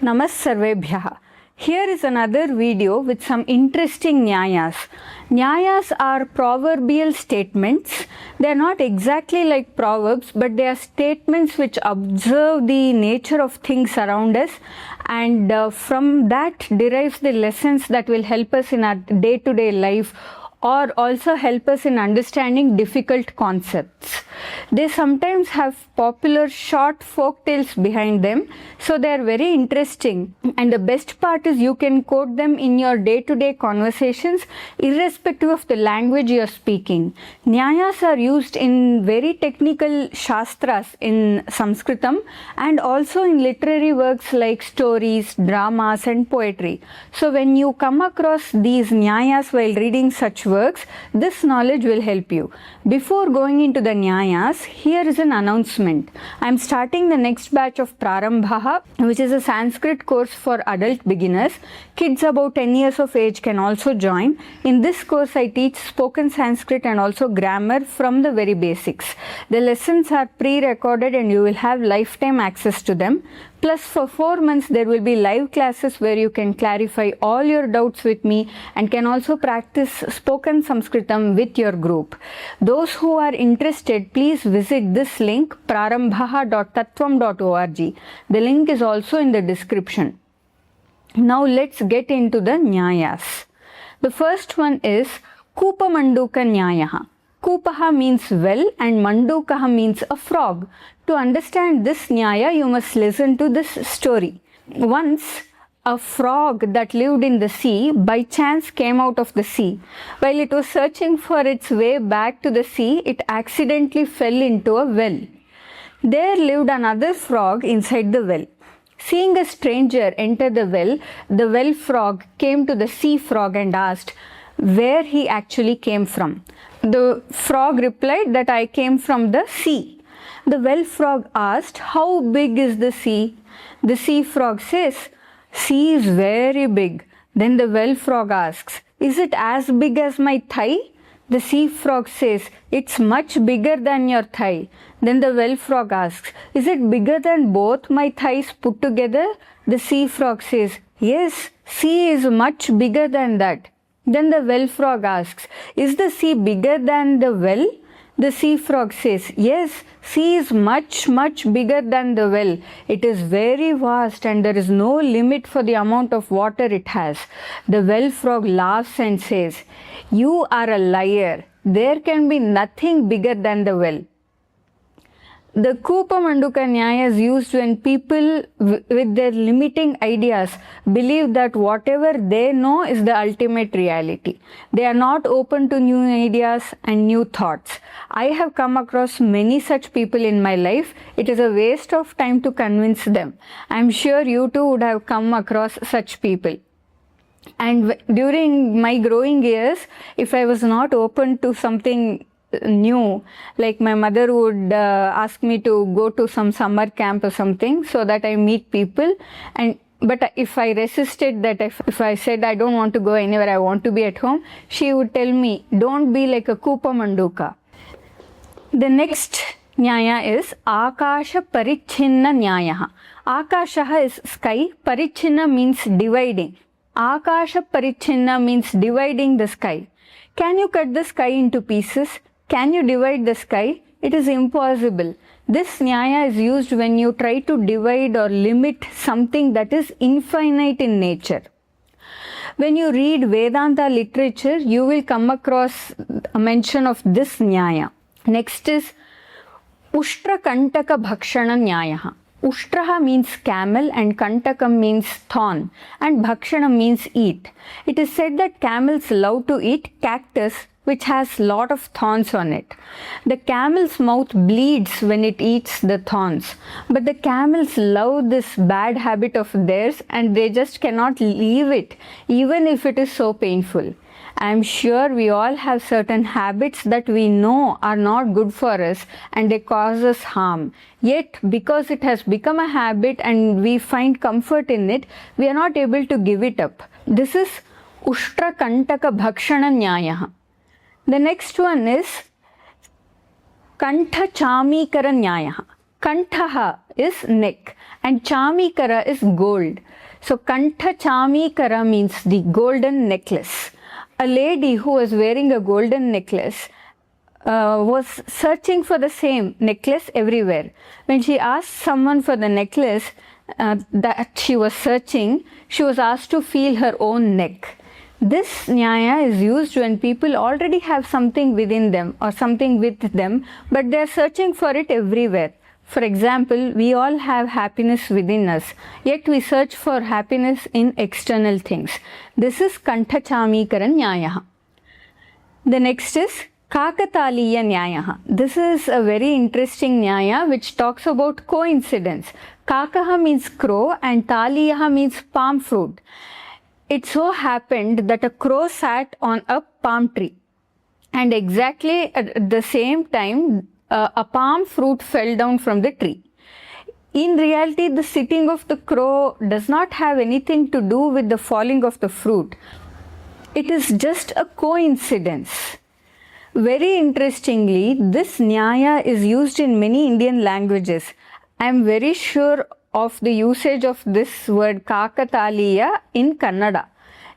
Namassarvebhyaha. Here is another video with some interesting Nyayas. Nyayas are proverbial statements. They are not exactly like proverbs, but they are statements which observe the nature of things around us, and from that derives the lessons that will help us in our day-to-day life, or also help us in understanding difficult concepts. They sometimes have popular short folk tales behind them, so they are very interesting. And the best part is you can quote them in your day-to-day conversations, irrespective of the language you are speaking. Nyayas are used in very technical shastras in Sanskritam, and also in literary works like stories, dramas and poetry. So when you come across these Nyayas while reading such works, this knowledge will help you. Before going into the Nyayas, here is an announcement. I am starting the next batch of Prarambha, which is a Sanskrit course for adult beginners. Kids about 10 years of age can also join. In this course, I teach spoken Sanskrit and also grammar from the very basics. The lessons are pre-recorded and you will have lifetime access to them. Plus, for 4 months, there will be live classes where you can clarify all your doubts with me and can also practice spoken Sanskritam with your group. Those who are interested, please visit this link, prarambha.tattvam.org. The link is also in the description. Now, let's get into the Nyayas. The first one is Kupa-manduka Nyaya. Kupaha means well and Mandukaha means a frog. To understand this Nyaya, you must listen to this story. Once, a frog that lived in the sea by chance came out of the sea. While it was searching for its way back to the sea, it accidentally fell into a well. There lived another frog inside the well. Seeing a stranger enter the well frog came to the sea frog and asked where he actually came from. The frog replied that I came from the sea. The well frog asked, how big is the sea? The sea frog says, sea is very big. Then the well frog asks, is it as big as my thigh? The sea frog says, it's much bigger than your thigh. Then the well frog asks, is it bigger than both my thighs put together? The sea frog says, yes, sea is much bigger than that. Then the well frog asks, is the sea bigger than the well? The sea frog says, yes, sea is much bigger than the well. It is very vast and there is no limit for the amount of water it has. The well frog laughs and says, you are a liar. There can be nothing bigger than the well. The Kupa-manduka Nyaya is used when people with their limiting ideas believe that whatever they know is the ultimate reality. They are not open to new ideas and new thoughts. I have come across many such people in my life. It is a waste of time to convince them. I am sure you too would have come across such people. And during my growing years, if I was not open to something new, like my mother would ask me to go to some summer camp or something so that I meet people, but if I resisted that, if I said I don't want to go anywhere, I want to be at home, she would tell me, don't be like a Kupa-manduka. The next Nyaya is Akasha-paricchinna Nyaya. Akasha is sky, Paricchinna means dividing. Akasha-paricchinna means dividing the sky. Can you cut the sky into pieces? Can you divide the sky? It is impossible. This Nyaya is used when you try to divide or limit something that is infinite in nature. When you read Vedanta literature, you will come across a mention of this Nyaya. Next is Ushtra-kantaka Nyaya. Ushtraha means camel and Kantakam means thorn and Bhakshana means eat. It is said that camels love to eat cactus which has lot of thorns on it. The camel's mouth bleeds when it eats the thorns, but the camels love this bad habit of theirs and they just cannot leave it even if it is so painful. I am sure we all have certain habits that we know are not good for us and they cause us harm. Yet, because it has become a habit and we find comfort in it, we are not able to give it up. This is Ushtra-kantaka Nyaya. The next one is Kantha-chamikara Nyaya. Kantha is neck and Chamikara is gold. So Kantha-chamikara means the golden necklace. A lady who was wearing a golden necklace was searching for the same necklace everywhere. When she asked someone for the necklace that she was searching, she was asked to feel her own neck. This Nyaya is used when people already have something within them or something with them, but they are searching for it everywhere. For example, we all have happiness within us, yet we search for happiness in external things. This is Kantha-chamikara Nyaya. The next is Kakataliya Nyaya. This is a very interesting Nyaya which talks about coincidence. Kakaha means crow and Taliyaha means palm fruit. It so happened that a crow sat on a palm tree, and exactly at the same time a palm fruit fell down from the tree. In reality, the sitting of the crow does not have anything to do with the falling of the fruit. It is just a coincidence. Very interestingly, this Nyaya is used in many Indian languages. I am very sure of the usage of this word Kakataliya in Kannada.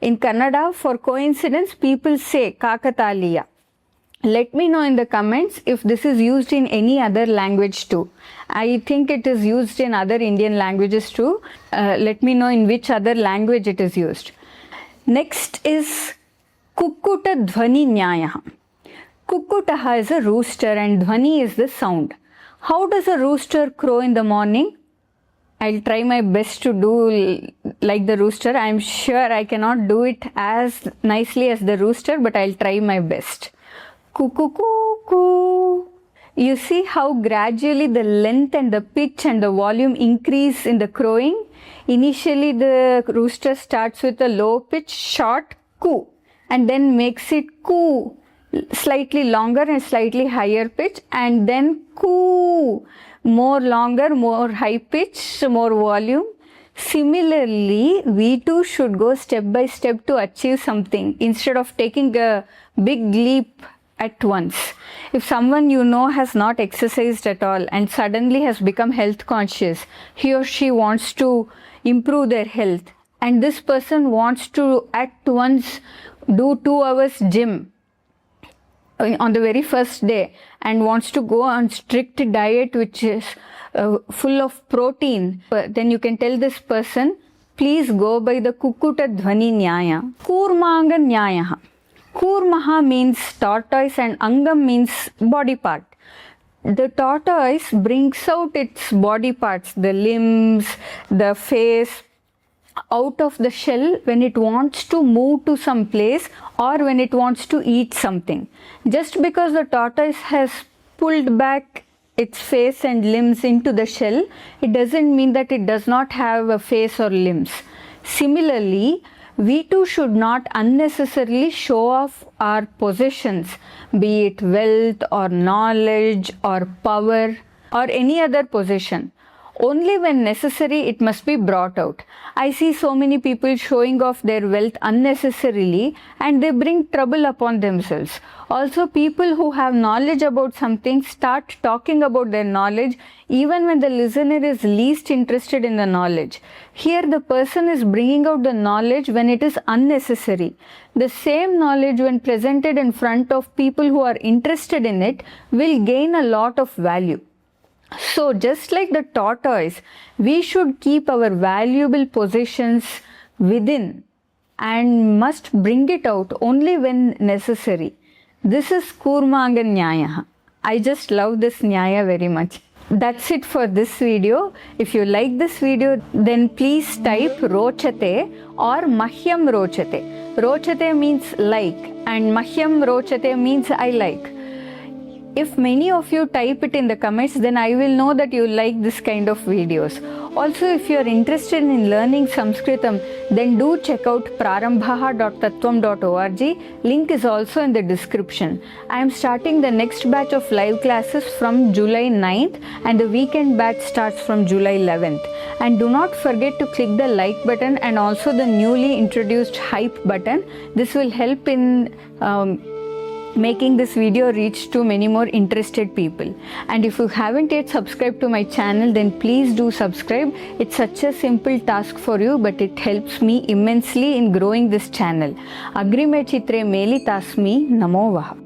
In Kannada, for coincidence, people say Kakataliya. Let me know in the comments if this is used in any other language too. I think it is used in other Indian languages too. Let me know in which other language it is used. Next is Kukkuta-dhvani Nyaya. Kukkutaha is a rooster and dhvani is the sound. How does a rooster crow in the morning? I'll try my best to do like the rooster. I'm sure I cannot do it as nicely as the rooster, but I'll try my best. Coo-coo-coo-coo. You see how gradually the length and the pitch and the volume increase in the crowing? Initially the rooster starts with a low pitch, short coo, and then makes it coo, slightly longer and slightly higher pitch, and then coo, more longer, more high pitch, more volume. Similarly, we too should go step by step to achieve something instead of taking a big leap at once. If someone you know has not exercised at all and suddenly has become health conscious, he or she wants to improve their health, and this person wants to at once do 2 hours gym on the very first day and wants to go on strict diet which is full of protein, then you can tell this person, please go by the Kukkuta-dhvani Nyaya. Kurmanga Nyaya. Kurmaha means tortoise and Angam means body part. The tortoise brings out its body parts, the limbs, the face, out of the shell when it wants to move to some place or when it wants to eat something. Just because the tortoise has pulled back its face and limbs into the shell, it doesn't mean that it does not have a face or limbs. Similarly, we too should not unnecessarily show off our possessions, be it wealth or knowledge or power or any other possession. Only when necessary it must be brought out. I see so many people showing off their wealth unnecessarily and they bring trouble upon themselves. Also, people who have knowledge about something start talking about their knowledge even when the listener is least interested in the knowledge. Here the person is bringing out the knowledge when it is unnecessary. The same knowledge when presented in front of people who are interested in it will gain a lot of value. So just like the tortoise, we should keep our valuable possessions within and must bring it out only when necessary. This is Kurmanga Nyaya. I just love this Nyaya very much. That's it for this video. If you like this video, then please type Rochate or Mahyam Rochate. Rochate means like and Mahyam Rochate means I like. If many of you type it in the comments, then I will know that you like this kind of videos. Also, if you are interested in learning Sanskritam, then do check out prarambhaha.tattvam.org. Link is also in the description. I am starting the next batch of live classes from July 9th and the weekend batch starts from July 11th. And do not forget to click the like button and also the newly introduced hype button. This will help in making this video reach to many more interested people. And if you haven't yet subscribed to my channel, then please do subscribe. It's such a simple task for you, but it helps me immensely in growing this channel. Agrime chitre meli tasmi namo vaha.